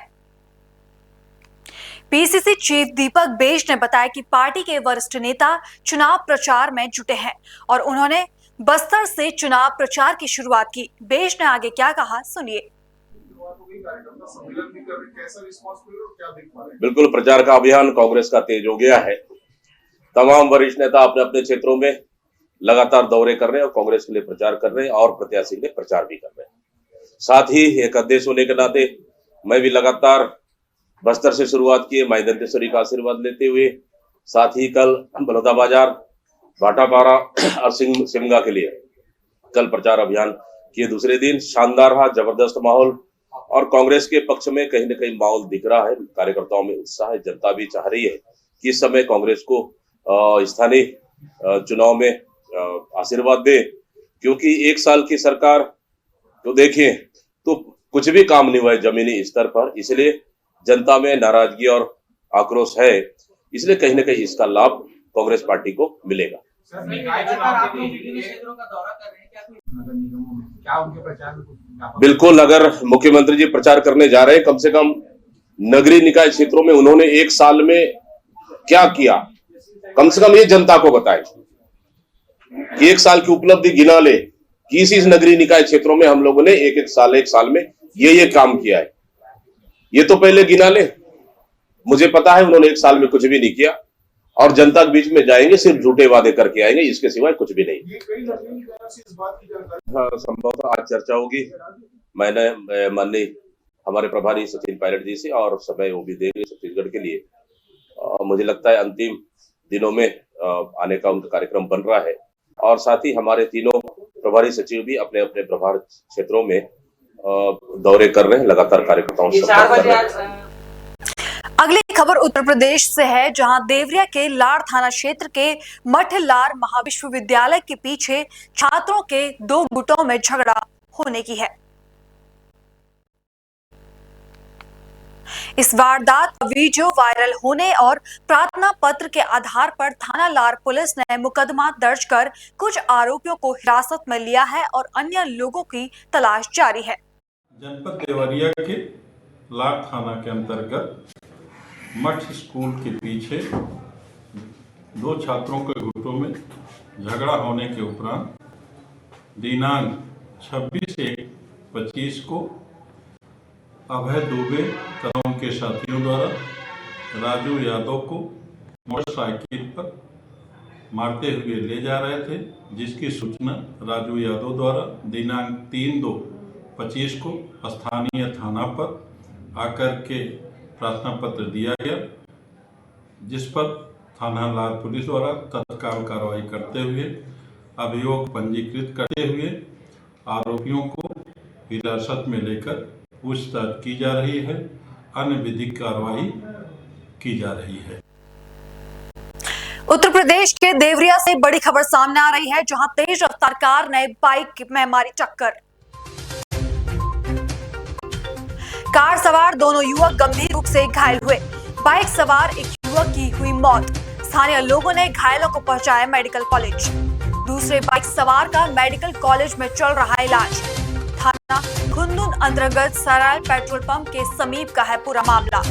PCC चीफ दीपक बेज ने बताया कि पार्टी के वरिष्ठ नेता चुनाव प्रचार में जुटे हैं और उन्होंने बस्तर से चुनाव प्रचार की शुरुआत की। बेज ने आगे क्या कहा, सुनिए। बिल्कुल, प्रचार का अभियान कांग्रेस का तेज हो गया है। तमाम वरिष्ठ नेता अपने अपने क्षेत्रों में लगातार दौरे कर रहे हैं और कांग्रेस के लिए प्रचार कर रहे हैं और प्रत्याशी के लिए प्रचार भी कर रहे हैं। साथ ही एक अध्यक्ष होने के नाते मैं भी लगातार बस्तर से शुरुआत किए माई दंतेश्वरी का आशीर्वाद लेते हुए, साथ ही कल बलौदाबाजार, भाटापारा और सिमगा के लिए कल प्रचार अभियान किए। दूसरे दिन शानदार रहा, जबरदस्त माहौल और कांग्रेस के पक्ष में कहीं न कहीं माहौल दिख रहा है। कार्यकर्ताओं में उत्साह है, जनता भी चाह रही है कि इस समय कांग्रेस को स्थानीय चुनाव में आशीर्वाद दे, क्योंकि 1 साल की सरकार तो देखें तो कुछ भी काम नहीं हुआ है जमीनी स्तर पर, इसलिए जनता में नाराजगी और आक्रोश है, इसलिए कहीं न कहीं इसका लाभ कांग्रेस पार्टी को मिलेगा। बिल्कुल, अगर मुख्यमंत्री जी प्रचार करने जा रहे हैं, कम से कम नगरीय निकाय क्षेत्रों में उन्होंने 1 साल में क्या किया, कम से कम ये जनता को बताएं कि 1 साल की उपलब्धि गिना ले कि इस नगरीय निकाय क्षेत्रों में हम लोगों ने एक साल में ये काम किया है, ये तो पहले गिना ले। मुझे पता है उन्होंने 1 साल में कुछ भी नहीं किया और जनता के बीच में जाएंगे सिर्फ झूठे वादे करके आएंगे, इसके सिवाय कुछ भी नहीं। हाँ, संभवतः आज चर्चा होगी। मैंने माननीय हमारे प्रभारी सचिन पायलट जी से और समय वो भी देंगे छत्तीसगढ़ के लिए। मुझे लगता है अंतिम दिनों में आने का उनका कार्यक्रम बन रहा है और साथ ही हमारे तीनों प्रभारी सचिव भी अपने अपने प्रभार क्षेत्रों में दौरे कर रहे हैं, लगातार कार्यकर्ताओं से संपर्क कर रहे हैं। अगली खबर उत्तर प्रदेश से है, जहां देवरिया के लाड़ थाना क्षेत्र के मठलार महाविश्वविद्यालय के पीछे छात्रों के 2 गुटों में झगड़ा होने की है। इस वारदात का वीडियो वायरल होने और प्रार्थना पत्र के आधार पर थाना लार पुलिस ने मुकदमा दर्ज कर कुछ आरोपियों को हिरासत में लिया है और अन्य लोगों की तलाश जारी है। जनपद देवरिया के लाड़ थाना के अंतर्गत मठ स्कूल के पीछे 2 छात्रों के गुटों में झगड़ा होने के उपरांत दिनांक 26/1/25 को अभय दुबे तथा उनके साथियों द्वारा राजू यादव को मोटरसाइकिल पर मारते हुए ले जा रहे थे, जिसकी सूचना राजू यादव द्वारा दिनांक 3/2/25 को स्थानीय थाना पर आकर के प्रार्थना पत्र दिया गया, जिस पर थाना लार पुलिस द्वारा तत्काल कार्रवाई करते हुए अभियोग पंजीकृत करते हुए आरोपियों को हिरासत में लेकर पूछताछ की जा रही है, अन्य विधिक कार्रवाई की जा रही है। उत्तर प्रदेश के देवरिया से बड़ी खबर सामने आ रही है, जहां तेज रफ्तार कार ने बाइक में मारी टक्कर। कार सवार दोनों युवक गंभीर रूप से घायल हुए। बाइक सवार एक युवक की हुई मौत। स्थानीय लोगों ने घायलों को पहुंचाया मेडिकल कॉलेज। दूसरे बाइक सवार का मेडिकल कॉलेज में चल रहा इलाज। थाना खुंदुन अंतर्गत सराय पेट्रोल पंप के समीप का है पूरा मामला।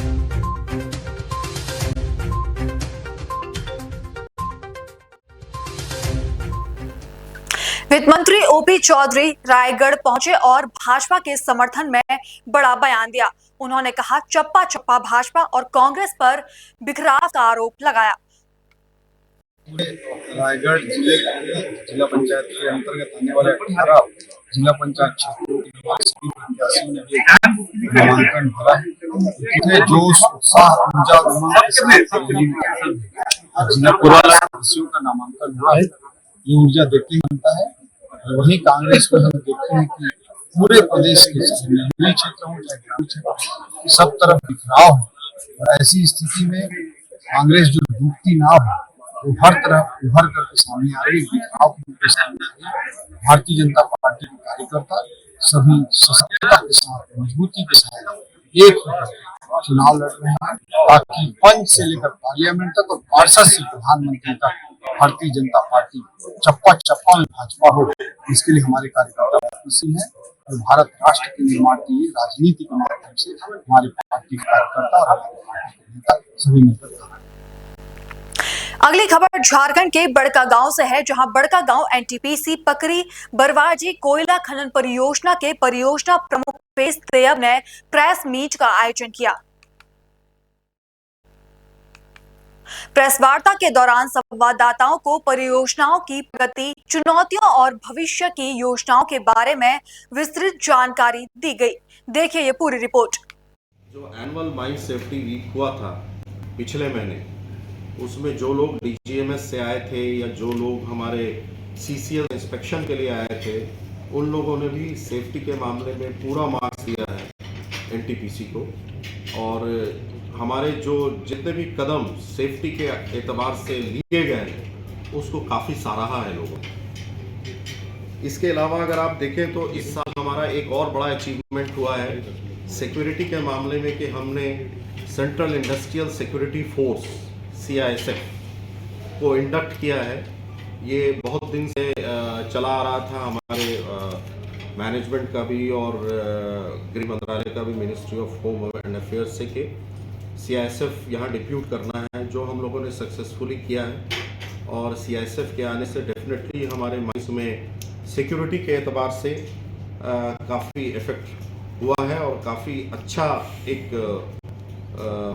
वित्त मंत्री ओपी चौधरी रायगढ़ पहुंचे और भाजपा के समर्थन में बड़ा बयान दिया। उन्होंने कहा, चप्पा चप्पा भाजपा और कांग्रेस पर बिखराव का आरोप लगाया। रायगढ़ जिला पंचायत के अंतर्गत आने वाले 18 जिला पंचायत क्षेत्रों के ने भी नामांकन भरा है। इतने जोश, उत्साह, ऊर्जा, जिला पुराना का नामांकन हुआ है। ये ऊर्जा देखते ही मिलता है। और वही कांग्रेस को हम देखते हैं कि पूरे प्रदेश के नगरीय क्षेत्र हो चाहे ग्रामीण क्षेत्र, सब तरफ बिखराव है। और ऐसी स्थिति में कांग्रेस जो डूबती नाव है वो हर तरफ उभर करके सामने आ रही है, बिखराव के सामने आ रही है। भारतीय जनता पार्टी के कार्यकर्ता सभी सशक्तता के साथ, मजबूती के साथ एक होकर चुनाव लड़ रहे हैं, ताकि पंच से लेकर पार्लियामेंट तक और पार्षद से प्रधानमंत्री तक भारतीय जनता पार्टी चप्पा चप्पा में भाजपा हो। इसके लिए हमारे कार्यकर्ता प्रयत्नशील हैं और भारत राष्ट्र के निर्माण के लिए राजनीति के माध्यम से हमारे पार्टी के कार्यकर्ता और नेता सभी मिलकर कर रहे हैं। अगली खबर झारखंड के बड़का गांव से है, जहां बड़का गांव एनटीपीसी पकरी बरवाजी कोयला खनन परियोजना के परियोजना प्रमुख पेश तैयब ने प्रेस मीट का आयोजन किया। प्रेस वार्ता के दौरान संवाददाताओं को परियोजनाओं की प्रगति, चुनौतियों और भविष्य की योजनाओं के बारे में विस्तृत जानकारी दी गई। देखिए ये पूरी रिपोर्ट। जो एनुअल माइन सेफ्टी वीक हुआ था पिछले महीने, उसमें जो लोग डीजीएमएस से आए थे या जो लोग हमारे सीसीएल इंस्पेक्शन के लिए आए थे, उन लोगों ने भी सेफ्टी के मामले में पूरा मार्क्स दिया है एनटीपीसी को। और हमारे जो जितने भी कदम सेफ्टी के एतबार से लिए गए हैं उसको काफ़ी सराहा है लोगों ने। इसके अलावा अगर आप देखें तो इस साल हमारा एक और बड़ा अचीवमेंट हुआ है सिक्योरिटी के मामले में कि हमने central industrial security force CISF को इंडक्ट किया है। ये बहुत दिन से चला आ रहा था, हमारे मैनेजमेंट का भी और गृह मंत्रालय का भी, ministry of home and affairs से के CISF यहाँ डिप्यूट करना है, जो हम लोगों ने सक्सेसफुली किया है। और CISF के आने से डेफिनेटली हमारे माइंस में सिक्योरिटी के एतबार से काफ़ी इफेक्ट हुआ है और काफ़ी अच्छा एक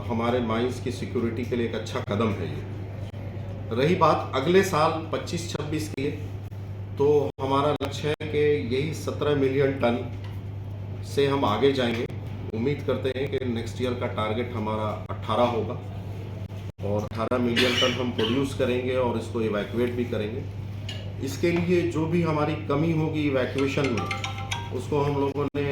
हमारे माइंस की सिक्योरिटी के लिए एक अच्छा कदम है ये। रही बात अगले साल 25-26 की, तो हमारा लक्ष्य है कि यही 17 मिलियन टन से हम आगे जाएंगे। उम्मीद करते हैं कि नेक्स्ट ईयर का टारगेट हमारा 18 होगा और 18 मिलियन टन हम प्रोड्यूस करेंगे और इसको इवैक्यूएट भी करेंगे। इसके लिए जो भी हमारी कमी होगी इवैक्यूएशन में, उसको हम लोगों ने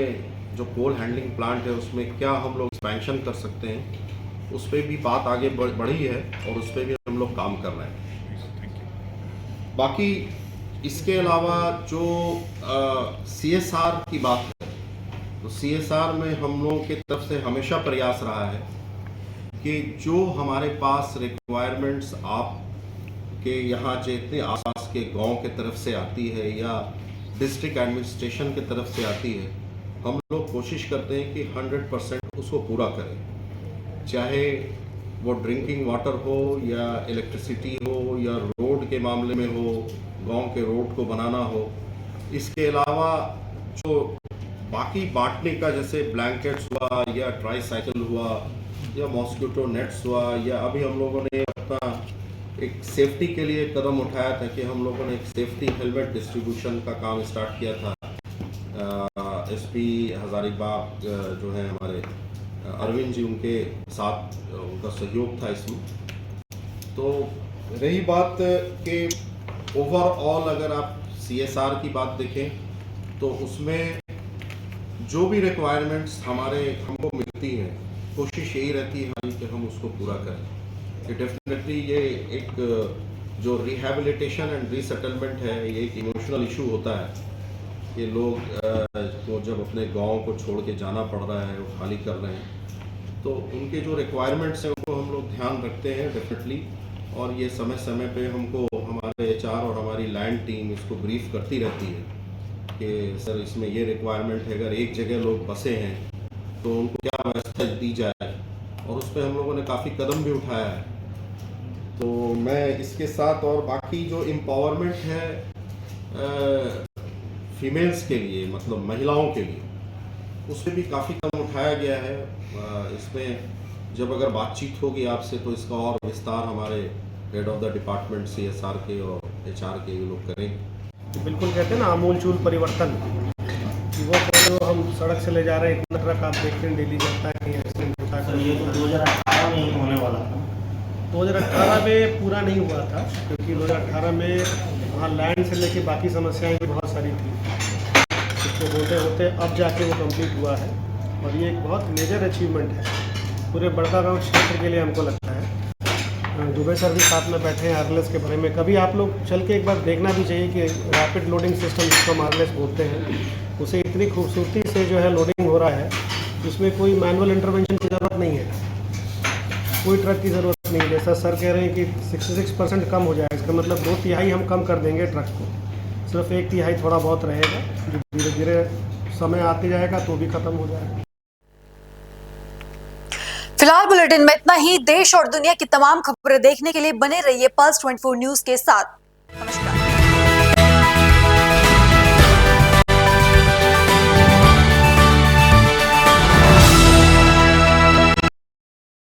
जो कोल हैंडलिंग प्लांट है उसमें क्या हम लोग एक्सपेंशन कर सकते हैं, उस पर भी बात आगे बढ़ी है और उस पर भी हम लोग काम कर रहे हैं। बाकी इसके अलावा जो CSR की बात है, तो CSR में हम लोगों की तरफ से हमेशा प्रयास रहा है कि जो हमारे पास रिक्वायरमेंट्स आप के यहाँ जितने आसपास के गांव के तरफ से आती है या डिस्ट्रिक्ट एडमिनिस्ट्रेशन की तरफ से आती है, हम लोग कोशिश करते हैं कि 100% उसको पूरा करें। चाहे वो ड्रिंकिंग वाटर हो या इलेक्ट्रिसिटी हो या रोड के मामले में हो, गांव के रोड को बनाना हो। इसके अलावा जो बाकी बांटने का, जैसे ब्लैंकेट्स हुआ या ट्राईसाइकिल हुआ या मॉस्किटो नेट्स हुआ, या अभी हम लोगों ने अपना एक सेफ्टी के लिए कदम उठाया था कि हम लोगों ने एक सेफ्टी हेलमेट डिस्ट्रीब्यूशन का काम स्टार्ट किया था। SP हजारीबाग जो है हमारे अरविंद जी, उनके साथ उनका सहयोग था इसमें। तो रही बात कि ओवरऑल अगर आप CSR की बात देखें तो उसमें जो भी रिक्वायरमेंट्स हमको मिलती हैं, कोशिश यही रहती है हमारी कि हम उसको पूरा करें। कि डेफिनेटली ये एक जो रिहैबिलिटेशन एंड रीसेटलमेंट है, ये एक इमोशनल इशू होता है कि लोग को जब अपने गांव को छोड़ के जाना पड़ रहा है, वो खाली कर रहे हैं, तो उनके जो रिक्वायरमेंट्स हैं उनको हम लोग ध्यान रखते हैं डेफिनेटली। और ये समय समय पे हमको हमारे HR और हमारी लैंड टीम इसको ब्रीफ करती रहती है कि सर इसमें ये रिक्वायरमेंट है, अगर एक जगह लोग बसे हैं तो उनको क्या व्यवस्था दी जाए, और उस पर हम लोगों ने काफ़ी कदम भी उठाया है। तो मैं इसके साथ और बाकी जो एम्पावरमेंट है फीमेल्स के लिए, मतलब महिलाओं के लिए, उस पर भी काफ़ी कदम उठाया गया है। इसमें जब अगर बातचीत होगी आपसे तो इसका और विस्तार हमारे head of the department CSR के और HR के ये लोग करेंगे। बिल्कुल कहते हैं ना आमूलचूल परिवर्तन, वो जो हम सड़क से ले जा रहे हैं, इतना ट्रक आप देखते हैं डेली जाता है, कहीं एक्सीडेंट होता है। ये तो 2018 में ही होने वाला था। 2018 में पूरा नहीं हुआ था, क्योंकि 2018 में वहाँ लैंड से लेके बाकी समस्याएं भी बहुत सारी थी। इसको होते होते अब जाके वो कंप्लीट हुआ है, और ये एक बहुत मेजर अचीवमेंट है पूरे बड़कागांव क्षेत्र के लिए, हमको लगता है। दुबे सर भी साथ में बैठे हैं RLS के बारे में, कभी आप लोग चल के एक बार देखना भी चाहिए कि रैपिड लोडिंग सिस्टम जिसको हम RLS बोलते हैं, उसे इतनी खूबसूरती से जो है लोडिंग हो रहा है, जिसमें कोई मैनुअल इंटरवेंशन की ज़रूरत नहीं है, कोई ट्रक की ज़रूरत नहीं है। जैसा सर कह रहे हैं कि 66% कम हो जाए, इसका मतलब 2/3 हम कम कर देंगे ट्रक को, सिर्फ 1/3 थोड़ा बहुत रहेगा, जो धीरे धीरे समय आते जाएगा तो भी ख़त्म हो जाएगा। फिलहाल बुलेटिन में इतना ही। देश और दुनिया की तमाम खबरें देखने के लिए बने रहिए पल्स 24 न्यूज के साथ।